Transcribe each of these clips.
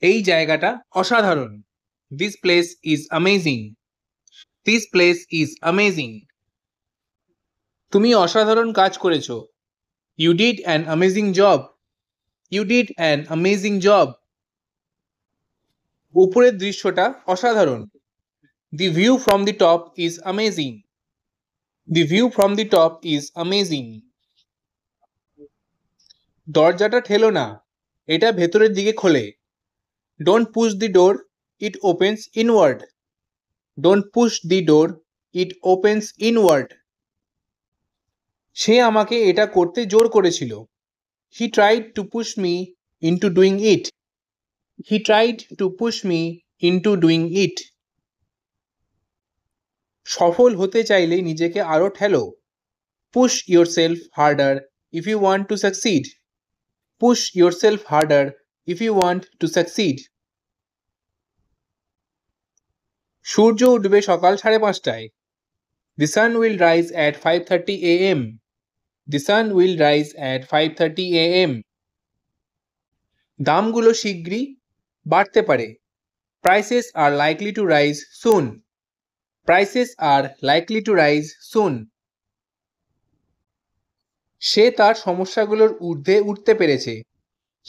এই জায়গাটা অসাধারণ। This place is amazing. This place is amazing. তুমি অসাধারণ কাজ করেছো। You did an amazing job. You did an amazing job. উপরের দৃশ্যটা অসাধারণ। The view from the top is amazing. The view from the top is amazing. দরজাটা ঠেলো না, এটা ভেতরের দিকে খোলে। Don't push the door, it opens inward. Don't push the door, it opens inward. সে আমাকে এটা করতে জোর করেছিল। He tried to push me into doing it. He tried to push me into doing it. সফল হতে চাইলে নিজেকে আরো ঠেলো। Push yourself harder if you want to succeed. Push yourself harder if you want to succeed. সূর্য উঠবে সকাল 5:30টায়। The sun will rise at 5:30 a.m. The sun will rise at 5:30 a.m. দামগুলো শীঘ্রই বাড়তে পারে। Prices are likely to rise soon. Prices are likely to rise soon. সে তার সমস্যাগুলোর ঊর্ধ্বে উঠতে পেরেছে।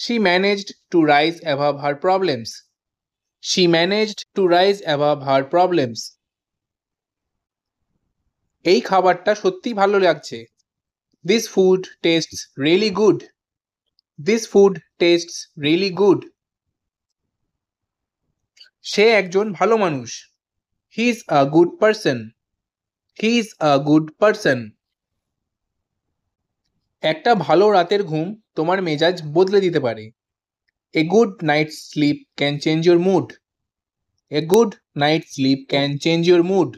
She managed to rise above her problems. She managed to rise above her problems. এই খাবারটা সত্যি ভালো লাগছে। This food tastes really good. This food tastes really good. সে একজন ভালো মানুষ। He is a good person. He is a good person. একটা ভালো রাতের ঘুম তোমার মেজাজ বদলে দিতে পারে। A good night's sleep can change your mood. A good night's sleep can change your mood.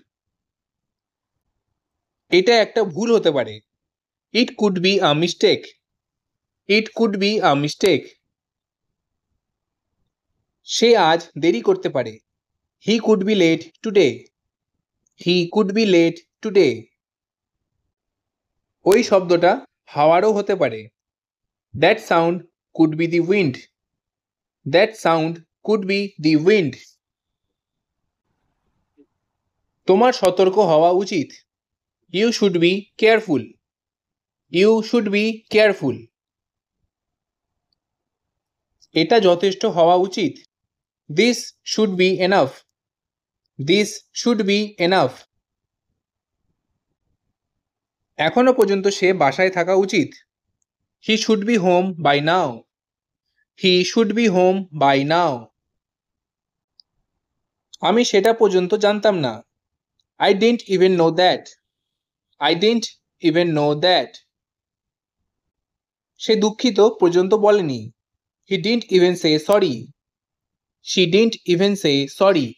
এটা একটা ভুল হতে পারে। It could be a mistake. It could be a mistake. সে আজ দেরি করতে পারে। He could be late today. He could be late today. ওই শব্দটা হাওয়ারও হতে পারে। That sound could be the wind. That sound could be the wind. তোমার সতর্ক হওয়া উচিত। You should be careful. You should be careful. এটা যথেষ্ট হওয়া উচিত। This should be enough. This should be enough. এখনো পর্যন্ত সে বাসায় থাকা উচিত। He should be home by now. He should be home by now. আমি সেটা পর্যন্ত জানতাম না। I didn't even know that. I didn't even know that. সে দুঃখিত পর্যন্ত বলেনি। He didn't even say sorry. She didn't even say sorry.